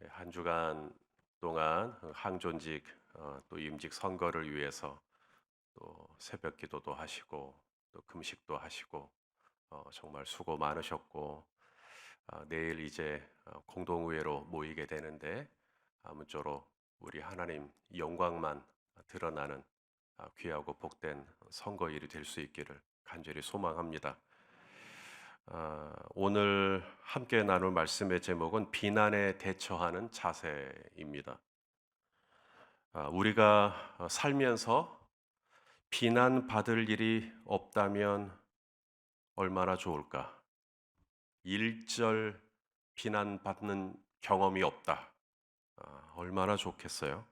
한 주간 동안 항존직 또 임직 선거를 위해서 또 새벽 기도도 하시고 또 금식도 하시고 정말 수고 많으셨고 내일 이제 공동의회로 모이게 되는데 아무쪼록 우리 하나님 영광만 드러나는 귀하고 복된 선거일이 될 수 있기를 간절히 소망합니다. 오늘 함께 나눌 말씀의 제목은 비난에 대처하는 자세입니다. 우리가 살면서 비난받을 일이 없다면 얼마나 좋을까? 일절 비난받는 경험이 없다. 얼마나 좋겠어요?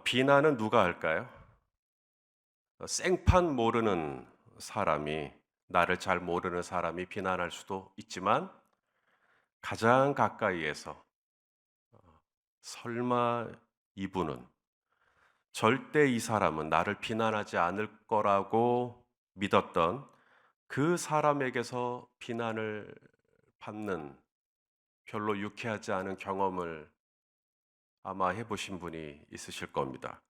비난은 누가 할까요? 생판 모르는 사람이, 나를 잘 모르는 사람이 비난할 수도 있지만 가장 가까이에서 설마 이분은 절대 이 사람은 나를 비난하지 않을 거라고 믿었던 그 사람에게서 비난을 받는 별로 유쾌하지 않은 경험을 아마 해보신 분이 있으실 겁니다.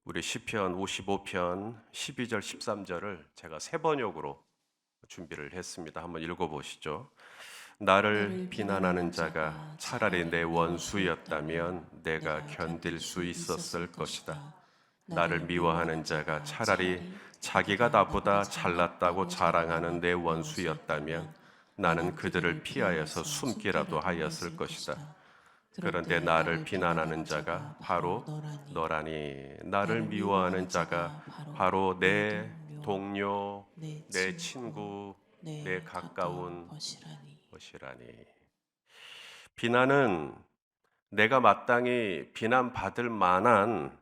우리 시편 55편 12절 13절을 제가 세 번역으로 준비를 했습니다. 한번 읽어보시죠. 나를 나를 비난하는 비난하는 자가 자가 차라리 내 차라리 내 원수였다면 원수였다면 내가 내가 견딜 견딜 수 수 있었을 있었을 것이다. 것이다. 나를 나를 미워하는 미워하는 자가 자가 차라리 차라리 자기가 자기가 나보다 나보다 잘났다고 잘났다고 자랑하는 자랑하는 내 내 원수였다면 원수였다면 나는 나는 그들을 그들을 피하여서 피하여서 숨기라도 숨기라도 하였을 하였을 것이다. 것이다. 그런데 그런데 나를 나를 비난하는 비난하는 자가 자가 바로 바로 너라니. 너라니. 나를 나를 미워하는 미워하는 자가 자가 바로 바로 내 내 동료, 동료, 내 내 친구, 친구, 내 내 가까운 가까운 것이라니. 것이라니. 비난은 내가 마땅히 비난받을 만한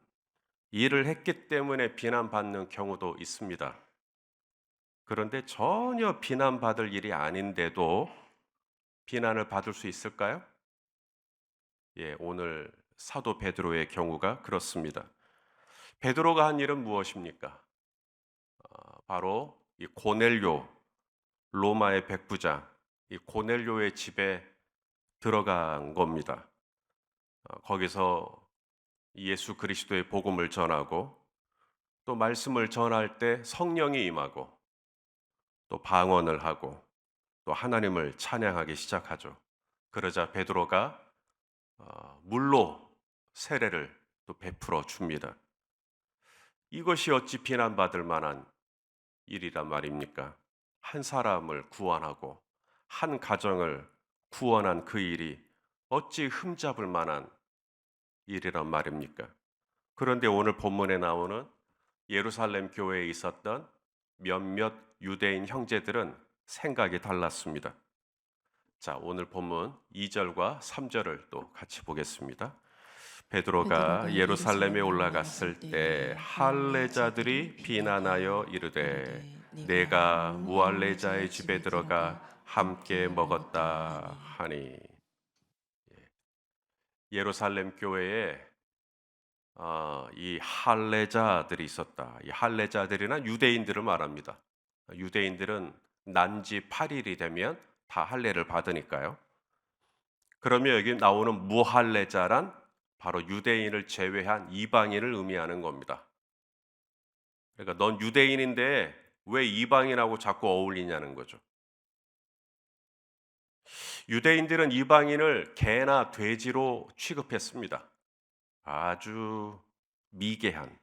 일을 했기 때문에 비난받는 경우도 있습니다. 그런데 전혀 비난받을 일이 아닌데도 비난을 받을 수 있을까요? 예, 오늘 사도 베드로의 경우가 그렇습니다. 베드로가 한 일은 무엇입니까? 바로 이 고넬료, 로마의 백부장, 이 고넬료의 집에 들어간 겁니다. 거기서 예수 그리스도의 복음을 전하고 또 말씀을 전할 때 성령이 임하고 또 방언을 하고 또 하나님을 찬양하기 시작하죠. 그러자 베드로가 물로 세례를 또 베풀어 줍니다. 이것이 어찌 비난받을 만한 일이란 말입니까? 한 사람을 구원하고 한 가정을 구원한 그 일이 어찌 흠잡을 만한 일이란 말입니까? 그런데 오늘 본문에 나오는 예루살렘 교회에 있었던 몇몇 유대인 형제들은 생각이 달랐습니다. 자, 오늘 본문 2절과 3절을 또 같이 보겠습니다. 베드로가 베드로가 예루살렘에 예루살렘에 올라갔을 올라갔을 때 때에 할례자들이 할례자들이 비난하여 비난하여 이르되 이르되 네가 내가 무할례자의 무할례자의 집에 집에 들어가 들어가 함께 함께 먹었다 먹었다 하니. 하니. 예루살렘 교회에 이 할례자들이 있었다. 이 할례자들이나 유대인들을 말합니다. 유대인들은 난지 8일이 되면 다 할례를 받으니까요. 그러면 여기 나오는 무할례자란 바로 유대인을 제외한 이방인을 의미하는 겁니다. 그러니까 넌 유대인인데 왜 이방인하고 자꾸 어울리냐는 거죠. 유대인들은 이방인을 개나 돼지로 취급했습니다. 아주 미개한,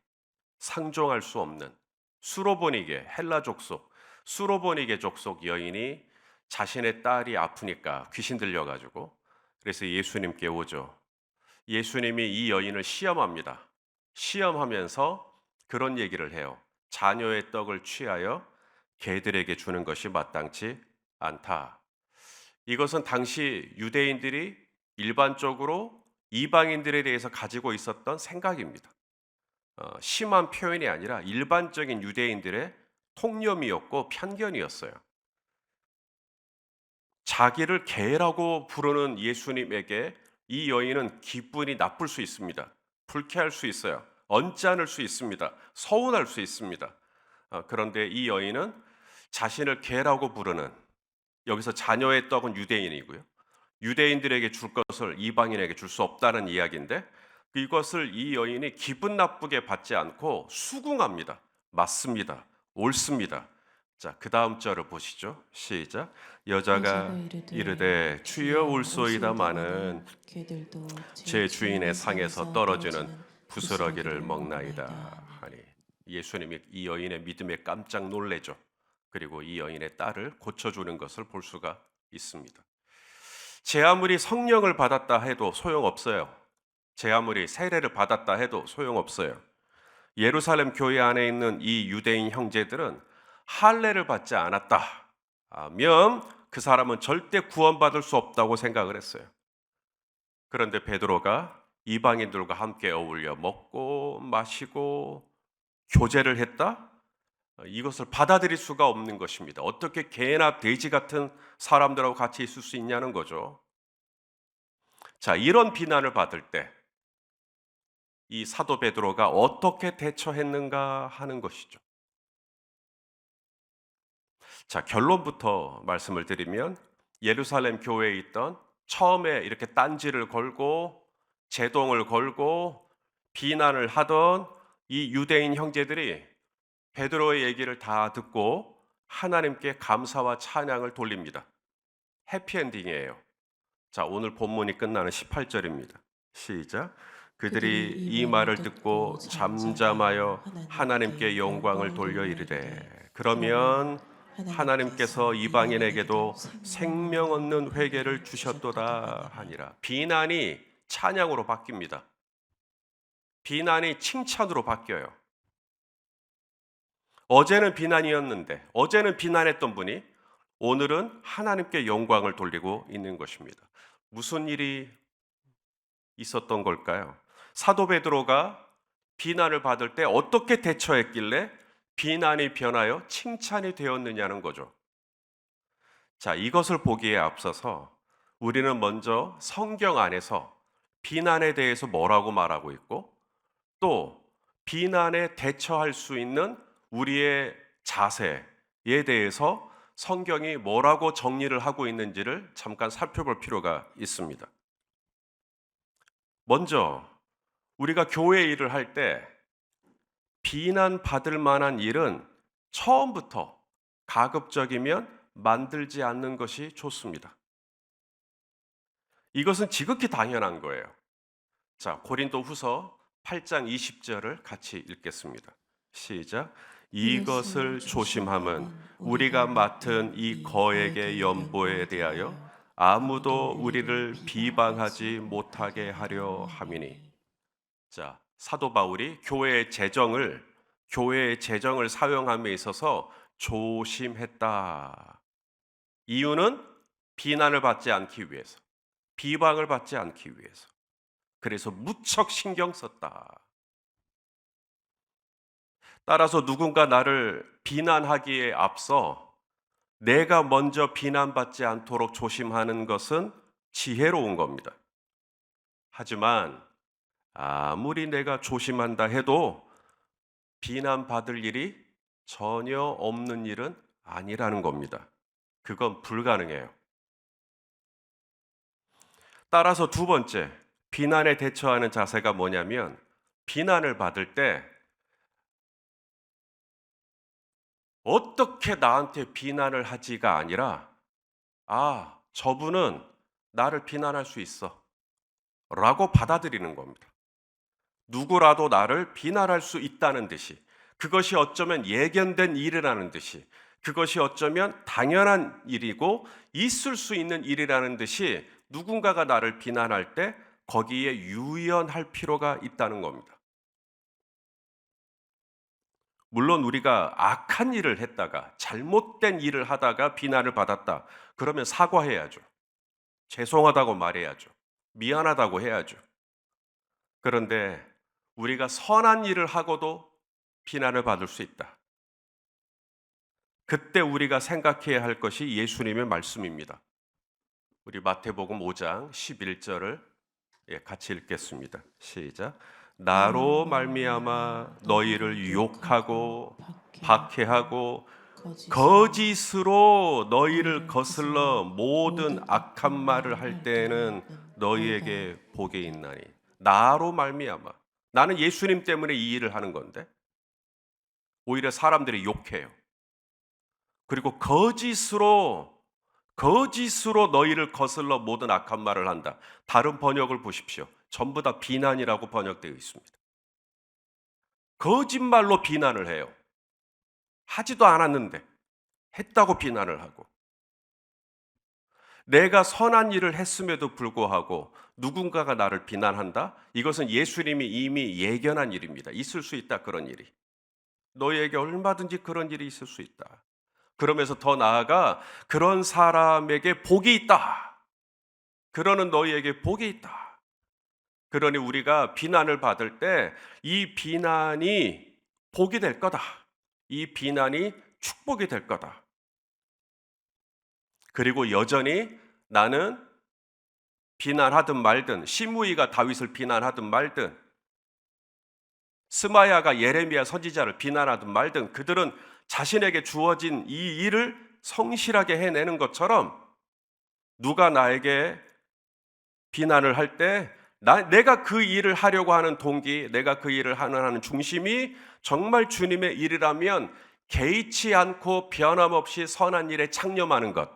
상종할 수 없는 수로보니게 헬라 족속, 수로보니게 족속 여인이 자신의 딸이 아프니까 귀신 들려가지고 그래서 예수님께 오죠. 예수님이 이 여인을 시험합니다. 시험하면서 그런 얘기를 해요. 자녀의 떡을 취하여 개들에게 주는 것이 마땅치 않다. 이것은 당시 유대인들이 일반적으로 이방인들에 대해서 가지고 있었던 생각입니다. 심한 표현이 아니라 일반적인 유대인들의 통념이었고 편견이었어요. 자기를 개라고 부르는 예수님에게 이 여인은 기분이 나쁠 수 있습니다. 불쾌할 수 있어요. 언짢을 수 있습니다. 서운할 수 있습니다. 그런데 이 여인은 자신을 개라고 부르는, 여기서 자녀의 떡은 유대인이고요. 유대인들에게 줄 것을 이방인에게 줄 수 없다는 이야기인데 이것을 이 여인이 기분 나쁘게 받지 않고 수긍합니다. 맞습니다. 옳습니다. 자, 그 다음 절을 보시죠. 시작. 여자가 이르되 주여 올소이다마는 제 주인의 상에서 떨어지는 부스러기를 먹나이다 하니 예수님이 이 여인의 믿음에 깜짝 놀래죠. 그리고 이 여인의 딸을 고쳐주는 것을 볼 수가 있습니다. 제 아무리 성령을 받았다 해도 소용없어요. 제 아무리 세례를 받았다 해도 소용없어요. 예루살렘 교회 안에 있는 이 유대인 형제들은 할례를 받지 않았다 하면 그 사람은 절대 구원받을 수 없다고 생각을 했어요. 그런데 베드로가 이방인들과 함께 어울려 먹고 마시고 교제를 했다? 이것을 받아들일 수가 없는 것입니다. 어떻게 개나 돼지 같은 사람들하고 같이 있을 수 있냐는 거죠. 자, 이런 비난을 받을 때 이 사도 베드로가 어떻게 대처했는가 하는 것이죠. 자, 결론부터 말씀을 드리면 예루살렘 교회에 있던 처음에 이렇게 딴지를 걸고 제동을 걸고 비난을 하던 이 유대인 형제들이 베드로의 얘기를 다 듣고 하나님께 감사와 찬양을 돌립니다. 해피엔딩이에요. 자, 오늘 본문이 끝나는 18절입니다. 시작. 그들이 이 말을 듣고 잠잠하여 하나님께 영광을 돌려 이르되 그러면 하나님께서 이방인에게도 생명 얻는 회개를 주셨도다 하니라. 비난이 찬양으로 바뀝니다. 비난이 칭찬으로 바뀌어요. 어제는 비난이었는데, 어제는 비난했던 분이 오늘은 하나님께 영광을 돌리고 있는 것입니다. 무슨 일이 있었던 걸까요? 사도 베드로가 비난을 받을 때 어떻게 대처했길래 비난이 변하여 칭찬이 되었느냐는 거죠. 자, 이것을 보기에 앞서서 우리는 먼저 성경 안에서 비난에 대해서 뭐라고 말하고 있고 또 비난에 대처할 수 있는 우리의 자세에 대해서 성경이 뭐라고 정리를 하고 있는지를 잠깐 살펴볼 필요가 있습니다. 먼저 우리가 교회 일을 할 때 비난받을 만한 일은 처음부터 가급적이면 만들지 않는 것이 좋습니다. 이것은 지극히 당연한 거예요. 자, 고린도후서 8장 20절을 같이 읽겠습니다. 시작. 이것을 조심함은 우리가 맡은 이 거액의 연보에 대하여 아무도 우리를 비방하지 못하게 하려 함이니. 자, 사도 바울이 교회의 재정을 사용함에 있어서 조심했다. 이유는 비난을 받지 않기 위해서, 비방을 받지 않기 위해서. 그래서 무척 신경 썼다. 따라서 누군가 나를 비난하기에 앞서 내가 먼저 비난받지 않도록 조심하는 것은 지혜로운 겁니다. 하지만 아무리 내가 조심한다 해도 비난받을 일이 전혀 없는 일은 아니라는 겁니다. 그건 불가능해요. 따라서 두 번째, 비난에 대처하는 자세가 뭐냐면 비난을 받을 때 어떻게 나한테 비난을 하지가 아니라 저분은 나를 비난할 수 있어 라고 받아들이는 겁니다. 누구라도 나를 비난할 수 있다는 듯이, 그것이 어쩌면 예견된 일이라는 듯이, 그것이 어쩌면 당연한 일이고 있을 수 있는 일이라는 듯이 누군가가 나를 비난할 때 거기에 유연할 필요가 있다는 겁니다. 물론 우리가 악한 일을 했다가 잘못된 일을 하다가 비난을 받았다. 그러면 사과해야죠. 죄송하다고 말해야죠. 미안하다고 해야죠. 그런데 우리가 선한 일을 하고도 비난을 받을 수 있다. 그때 우리가 생각해야 할 것이 예수님의 말씀입니다. 우리 마태복음 5장 11절을 같이 읽겠습니다. 시작. 나로 말미암아 너희를 유혹하고 박해하고 거짓으로 너희를 거슬러 모든 악한 말을 할 때에는 너희에게 복이 있나니. 나로 말미암아. 나는 예수님 때문에 이 일을 하는 건데 오히려 사람들이 욕해요. 그리고 거짓으로 너희를 거슬러 모든 악한 말을 한다. 다른 번역을 보십시오. 전부 다 비난이라고 번역되어 있습니다. 거짓말로 비난을 해요. 하지도 않았는데 했다고 비난을 하고, 내가 선한 일을 했음에도 불구하고 누군가가 나를 비난한다? 이것은 예수님이 이미 예견한 일입니다. 있을 수 있다, 그런 일이. 너희에게 얼마든지 그런 일이 있을 수 있다. 그러면서 더 나아가 그런 사람에게 복이 있다. 그러는 너희에게 복이 있다. 그러니 우리가 비난을 받을 때 이 비난이 복이 될 거다. 이 비난이 축복이 될 거다. 그리고 여전히 나는 비난하든 말든, 시므이가 다윗을 비난하든 말든, 스마야가 예레미야 선지자를 비난하든 말든, 그들은 자신에게 주어진 이 일을 성실하게 해내는 것처럼 누가 나에게 비난을 할 때 내가 그 일을 하려고 하는 동기, 내가 그 일을 하는 중심이 정말 주님의 일이라면 개의치 않고 변함없이 선한 일에 창념하는 것,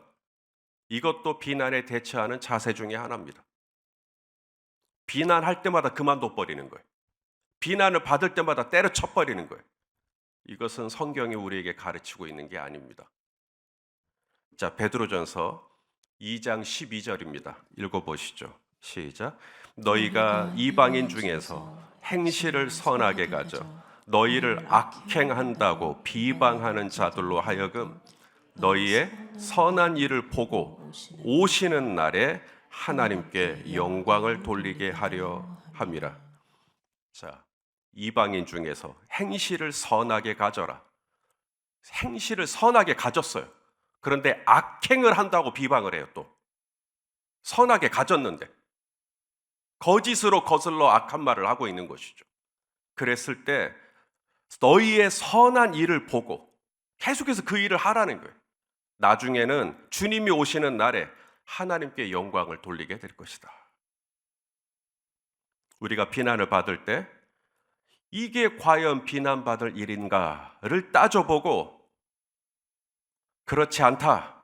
이것도 비난에 대처하는 자세 중에 하나입니다. 비난할 때마다 그만둬 버리는 거예요. 비난을 받을 때마다 때려쳐 버리는 거예요. 이것은 성경이 우리에게 가르치고 있는 게 아닙니다. 자, 베드로전서 2장 12절입니다. 읽어보시죠. 시작. 너희가 이방인 중에서 행실을 선하게 가져 너희를 악행한다고 비방하는 자들로 하여금 너희의 선한 일을 보고 오시는 날에 하나님께 영광을 돌리게 하려 함이라. 자, 이방인 중에서 행실을 선하게 가져라. 행실을 선하게 가졌어요. 그런데 악행을 한다고 비방을 해요. 또 선하게 가졌는데 거짓으로 거슬러 악한 말을 하고 있는 것이죠. 그랬을 때 너희의 선한 일을 보고 계속해서 그 일을 하라는 거예요. 나중에는 주님이 오시는 날에 하나님께 영광을 돌리게 될 것이다. 우리가 비난을 받을 때 이게 과연 비난받을 일인가를 따져보고, 그렇지 않다,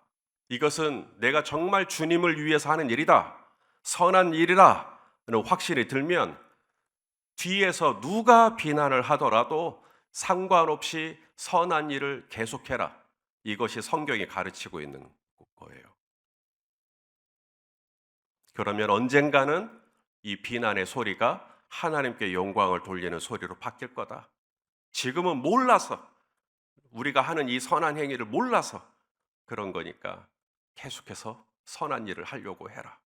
이것은 내가 정말 주님을 위해서 하는 일이다, 선한 일이다 는 확신이 들면 뒤에서 누가 비난을 하더라도 상관없이 선한 일을 계속해라. 이것이 성경이 가르치고 있는 거예요. 그러면 언젠가는 이 비난의 소리가 하나님께 영광을 돌리는 소리로 바뀔 거다. 지금은 몰라서, 우리가 하는 이 선한 행위를 몰라서 그런 거니까 계속해서 선한 일을 하려고 해라.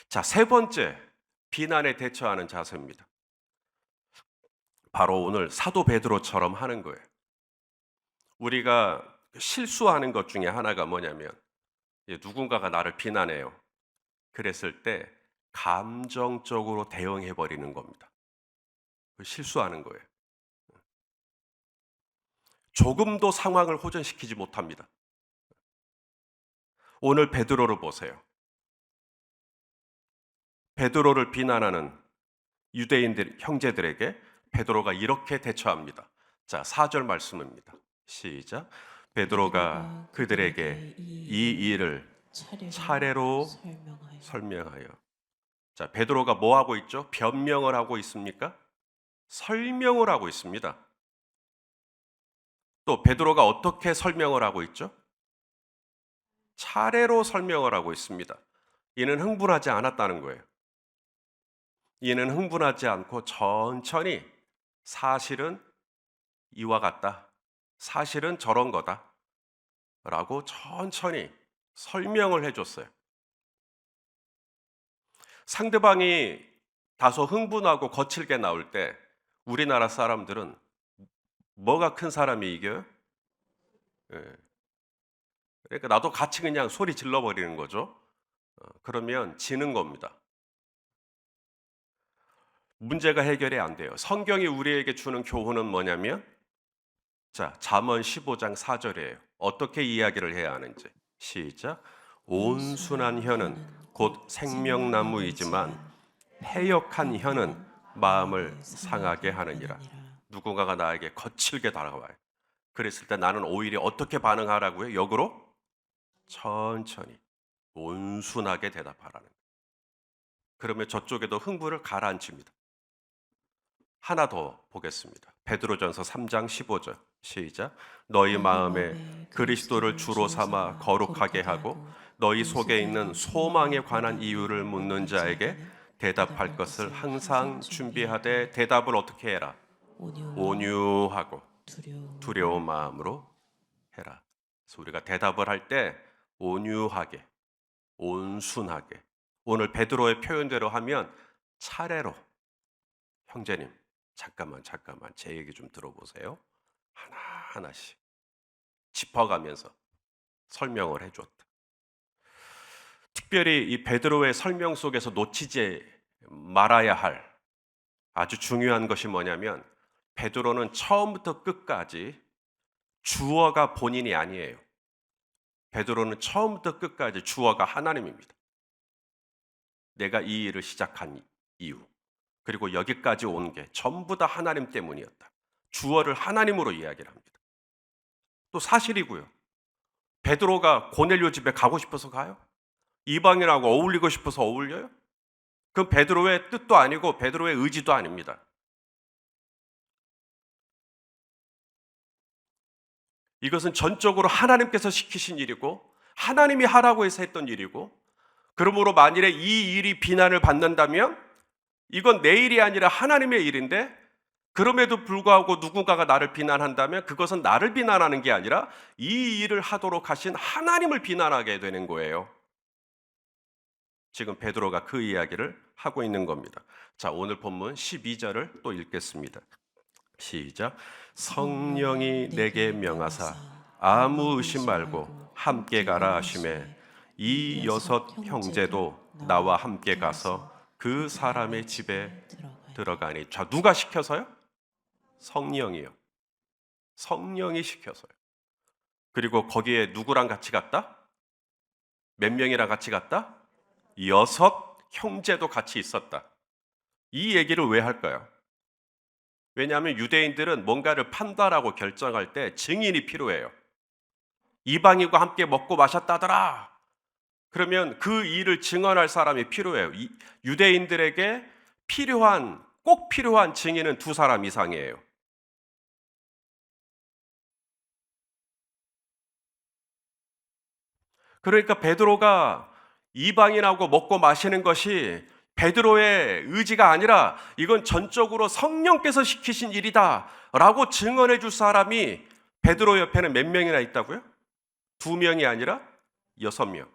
자, 세 번째, 비난에 대처하는 자세입니다. 바로 오늘 사도 베드로처럼 하는 거예요. 우리가 실수하는 것 중에 하나가 뭐냐면, 누군가가 나를 비난해요. 그랬을 때 감정적으로 대응해 버리는 겁니다. 실수하는 거예요. 조금도 상황을 호전시키지 못합니다. 오늘 베드로를 보세요. 베드로를 비난하는 유대인들 형제들에게 베드로가 이렇게 대처합니다. 자, 4절 말씀입니다. 시작. 베드로가 그들에게 이 일을 차례로 설명하여. 자, 베드로가 뭐 하고 있죠? 변명을 하고 있습니까? 설명을 하고 있습니다. 또 베드로가 어떻게 설명을 하고 있죠? 차례로 설명을 하고 있습니다. 이는 흥분하지 않았다는 거예요. 이는 흥분하지 않고 천천히 사실은 이와 같다, 사실은 저런 거다 라고 천천히 설명을 해줬어요. 상대방이 다소 흥분하고 거칠게 나올 때 우리나라 사람들은 뭐가 큰 사람이 이겨요? 그러니까 나도 같이 그냥 소리 질러버리는 거죠. 그러면 지는 겁니다. 문제가 해결이 안 돼요. 성경이 우리에게 주는 교훈은 뭐냐면, 자, 잠언 15장 4절이에요. 어떻게 이야기를 해야 하는지. 시작. 온순한 혀는 곧 생명나무이지만 패역한 혀는 마음을 상하게 하느니라. 누군가가 나에게 거칠게 다가와요. 그랬을 때 나는 오히려 어떻게 반응하라고요? 역으로 천천히 온순하게 대답하라는 거예요. 그러면 저쪽에도 흥분을 가라앉힙니다. 하나 더 보겠습니다. 베드로전서 3장 15절. 시작. 너희 마음에 그리스도를 주로 삼아 거룩하게 하고 너희 속에 있는 소망에 관한 이유를 묻는 자에게 대답할 것을 항상 준비하되 대답을 어떻게 해라? 온유하고 두려운 마음으로 해라. 그래서 우리가 대답을 할 때 온유하게, 온순하게. 오늘 베드로의 표현대로 하면 차례로 형제님 잠깐만 제 얘기 좀 들어보세요. 하나하나씩 짚어가면서 설명을 해줬다. 특별히 이 베드로의 설명 속에서 놓치지 말아야 할 아주 중요한 것이 뭐냐면 베드로는 처음부터 끝까지 주어가 본인이 아니에요. 베드로는 처음부터 끝까지 주어가 하나님입니다. 내가 이 일을 시작한 이유, 그리고 여기까지 온 게 전부 다 하나님 때문이었다. 주어를 하나님으로 이야기를 합니다. 또 사실이고요. 베드로가 고넬료 집에 가고 싶어서 가요? 이방인하고 어울리고 싶어서 어울려요? 그건 베드로의 뜻도 아니고 베드로의 의지도 아닙니다. 이것은 전적으로 하나님께서 시키신 일이고 하나님이 하라고 해서 했던 일이고, 그러므로 만일에 이 일이 비난을 받는다면 이건 내 일이 아니라 하나님의 일인데, 그럼에도 불구하고 누군가가 나를 비난한다면 그것은 나를 비난하는 게 아니라 이 일을 하도록 하신 하나님을 비난하게 되는 거예요. 지금 베드로가 그 이야기를 하고 있는 겁니다. 자, 오늘 본문 12절을 또 읽겠습니다. 시작. 성령이 내게 명하사 아무 의심 말고 함께 가라 하시매 이 여섯 형제도 나와 함께 가서 그 사람의 집에 들어가니. 자, 누가 시켜서요? 성령이요. 성령이 시켜서요. 그리고 거기에 누구랑 같이 갔다? 몇 명이랑 같이 갔다? 여섯 형제도 같이 있었다. 이 얘기를 왜 할까요? 왜냐하면 유대인들은 뭔가를 판단하고 결정할 때 증인이 필요해요. 이방인과 함께 먹고 마셨다더라. 그러면 그 일을 증언할 사람이 필요해요. 유대인들에게 꼭 필요한 증인은 두 사람 이상이에요. 그러니까 베드로가 이방인하고 먹고 마시는 것이 베드로의 의지가 아니라 이건 전적으로 성령께서 시키신 일이다 라고 증언해 줄 사람이 베드로 옆에는 몇 명이나 있다고요? 2명이 아니라 6명.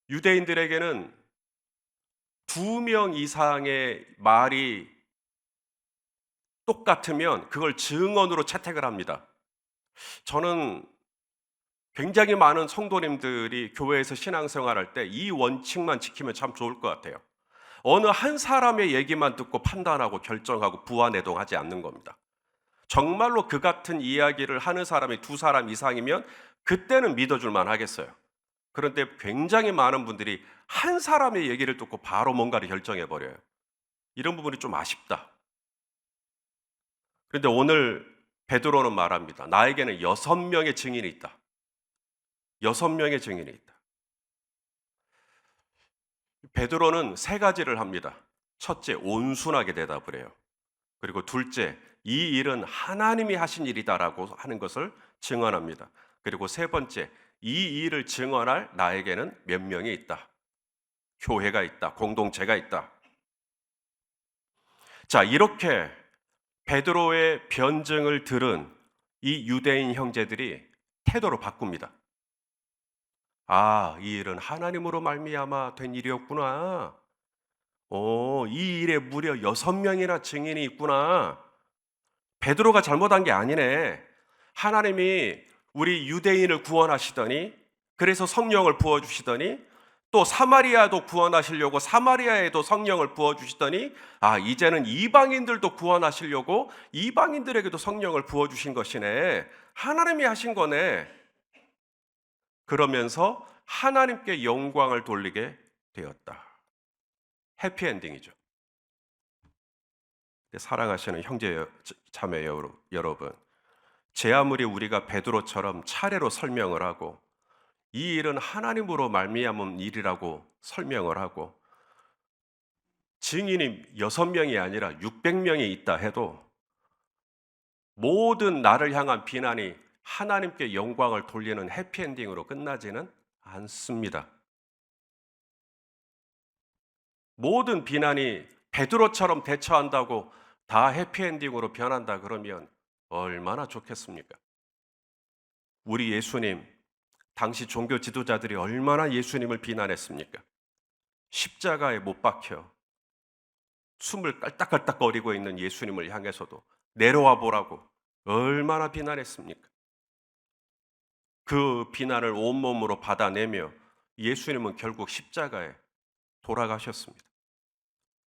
유대인들에게는 2명 이상의 말이 똑같으면 그걸 증언으로 채택을 합니다. 저는 굉장히 많은 성도님들이 교회에서 신앙생활할 때 이 원칙만 지키면 참 좋을 것 같아요. 어느 한 사람의 얘기만 듣고 판단하고 결정하고 부안해동하지 않는 겁니다. 정말로 그 같은 이야기를 하는 사람이 2사람 이상이면 그때는 믿어줄만 하겠어요. 그런데 굉장히 많은 분들이 한 사람의 얘기를 듣고 바로 뭔가를 결정해버려요. 이런 부분이 좀 아쉽다. 그런데 오늘 베드로는 말합니다. 나에게는 6명의 증인이 있다. 6명의 증인이 있다. 베드로는 3가지를 합니다. 첫째, 온순하게 대답을 해요. 그리고 둘째, 이 일은 하나님이 하신 일이다라고 하는 것을 증언합니다. 그리고 세 번째, 이 일을 증언할 나에게는 몇 명이 있다. 교회가 있다. 공동체가 있다. 자, 이렇게 베드로의 변증을 들은 이 유대인 형제들이 태도를 바꿉니다. 아, 이 일은 하나님으로 말미암아 된 일이었구나. 이 일에 무려 6명이나 증인이 있구나. 베드로가 잘못한 게 아니네. 하나님이 우리 유대인을 구원하시더니, 그래서 성령을 부어주시더니 또 사마리아도 구원하시려고 사마리아에도 성령을 부어주시더니 이제는 이방인들도 구원하시려고 이방인들에게도 성령을 부어주신 것이네. 하나님이 하신 거네. 그러면서 하나님께 영광을 돌리게 되었다. 해피엔딩이죠. 사랑하시는 형제 자매 여러분, 제 아무리 우리가 베드로처럼 차례로 설명을 하고 이 일은 하나님으로 말미암은 일이라고 설명을 하고 증인이 6명이 아니라 600명이 있다 해도 모든 나를 향한 비난이 하나님께 영광을 돌리는 해피엔딩으로 끝나지는 않습니다. 모든 비난이 베드로처럼 대처한다고 다 해피엔딩으로 변한다 그러면 얼마나 좋겠습니까? 우리 예수님, 당시 종교 지도자들이 얼마나 예수님을 비난했습니까? 십자가에 못 박혀 숨을 깔딱깔딱거리고 있는 예수님을 향해서도 내려와 보라고 얼마나 비난했습니까? 그 비난을 온몸으로 받아내며 예수님은 결국 십자가에 돌아가셨습니다.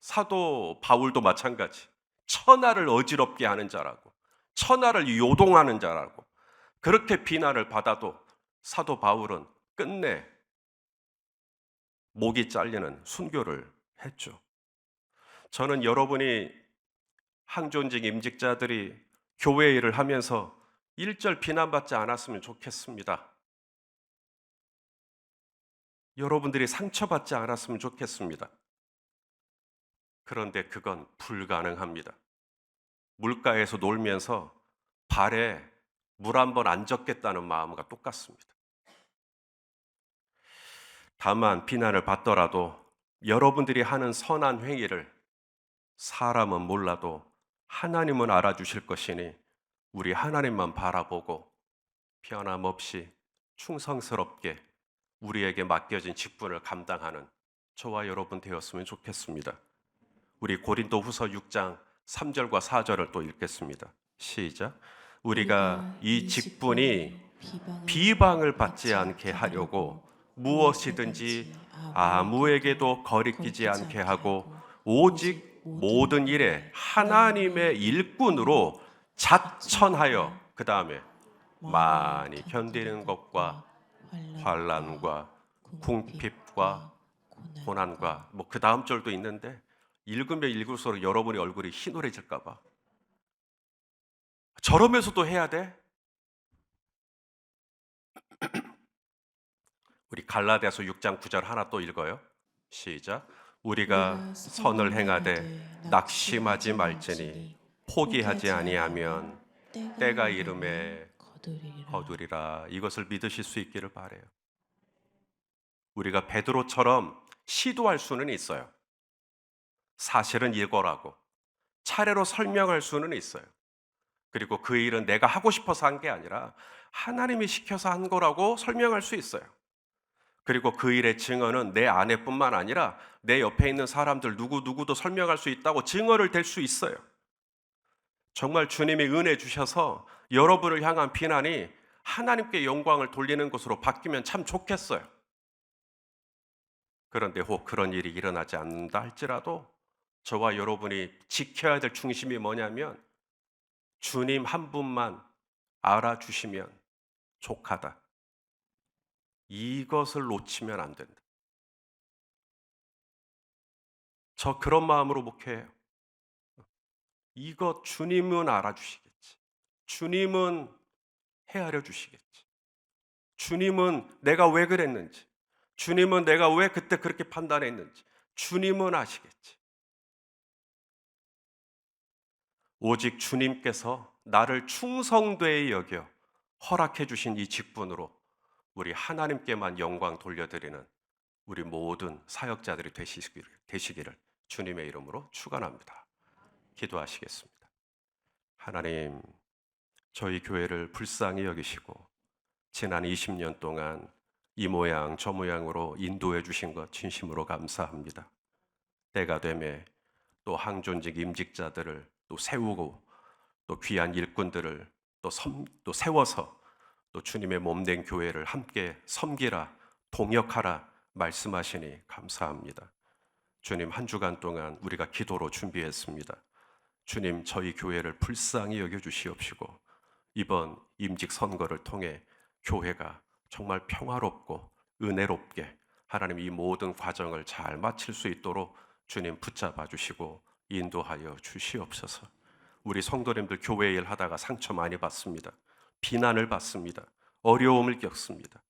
사도 바울도 마찬가지. 천하를 어지럽게 하는 자라고, 천하를 요동하는 자라고 그렇게 비난을 받아도 사도 바울은 끝내 목이 잘리는 순교를 했죠. 저는 여러분이 항존직 임직자들이 교회 일을 하면서 일절 비난받지 않았으면 좋겠습니다. 여러분들이 상처받지 않았으면 좋겠습니다. 그런데 그건 불가능합니다. 물가에서 놀면서 발에 물 한 번 안 젖겠다는 마음과 똑같습니다. 다만 비난을 받더라도 여러분들이 하는 선한 행위를 사람은 몰라도 하나님은 알아주실 것이니 우리 하나님만 바라보고 변함없이 충성스럽게 우리에게 맡겨진 직분을 감당하는 저와 여러분 되었으면 좋겠습니다. 우리 고린도 후서 6장 3절과 4절을 또 읽겠습니다. 시작. 우리가 이 직분이 비방을 받지 않게 하려고 무엇이든지 아무에게도 거리끼지 않게 하고 오직 모든 일에 하나님의 일꾼으로 자천하여 그 다음에 많이 견디는 것과 환난과 궁핍과 고난과 그 다음 절도 있는데 읽으면 읽을수록 여러분의 얼굴이 희노래질까 봐 저러면서도 해야 돼? 우리 갈라디아서 6장 9절 하나 또 읽어요. 시작. 우리가 선을 행하되 낙심하지 말지니 포기하지 아니하면 때가 이름에 거두리라. 이것을 믿으실 수 있기를 바라요. 우리가 베드로처럼 시도할 수는 있어요. 사실은 이거라고 차례로 설명할 수는 있어요. 그리고 그 일은 내가 하고 싶어서 한 게 아니라 하나님이 시켜서 한 거라고 설명할 수 있어요. 그리고 그 일의 증언은 내 아내뿐만 아니라 내 옆에 있는 사람들 누구도 설명할 수 있다고 증언을 댈 수 있어요. 정말 주님이 은혜 주셔서 여러분을 향한 비난이 하나님께 영광을 돌리는 것으로 바뀌면 참 좋겠어요. 그런데 혹 그런 일이 일어나지 않는다 할지라도 저와 여러분이 지켜야 될 중심이 뭐냐면 주님 한 분만 알아주시면 족하다. 이것을 놓치면 안 된다. 저 그런 마음으로 목회해요. 이것 주님은 알아주시겠지. 주님은 헤아려 주시겠지. 주님은 내가 왜 그랬는지, 주님은 내가 왜 그때 그렇게 판단했는지 주님은 아시겠지. 오직 주님께서 나를 충성되이 여겨 허락해 주신 이 직분으로 우리 하나님께만 영광 돌려드리는 우리 모든 사역자들이 되시기를 주님의 이름으로 축원합니다. 기도하시겠습니다. 하나님, 저희 교회를 불쌍히 여기시고 지난 20년 동안 이 모양 저 모양으로 인도해 주신 것 진심으로 감사합니다. 때가 되매 또 항존직 임직자들을 또 세우고 또 귀한 일꾼들을 또 세워서 또 주님의 몸된 교회를 함께 섬기라, 동역하라 말씀하시니 감사합니다. 주님, 한 주간 동안 우리가 기도로 준비했습니다. 주님, 저희 교회를 불쌍히 여겨주시옵시고 이번 임직 선거를 통해 교회가 정말 평화롭고 은혜롭게 하나님 이 모든 과정을 잘 마칠 수 있도록 주님 붙잡아 주시고 인도하여 주시옵소서. 우리 성도님들 교회 일 하다가 상처 많이 받습니다. 비난을 받습니다. 어려움을 겪습니다.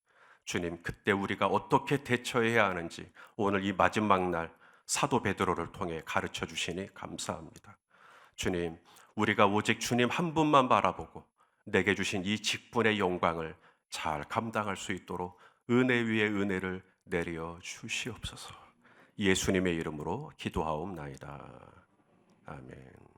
주님, 그때 우리가 어떻게 대처해야 하는지 오늘 이 마지막 날 사도 베드로를 통해 가르쳐 주시니 감사합니다. 주님, 우리가 오직 주님 한 분만 바라보고 내게 주신 이 직분의 영광을 잘 감당할 수 있도록 은혜 위에 은혜를 내려 주시옵소서. 예수님의 이름으로 기도하옵나이다. 아멘.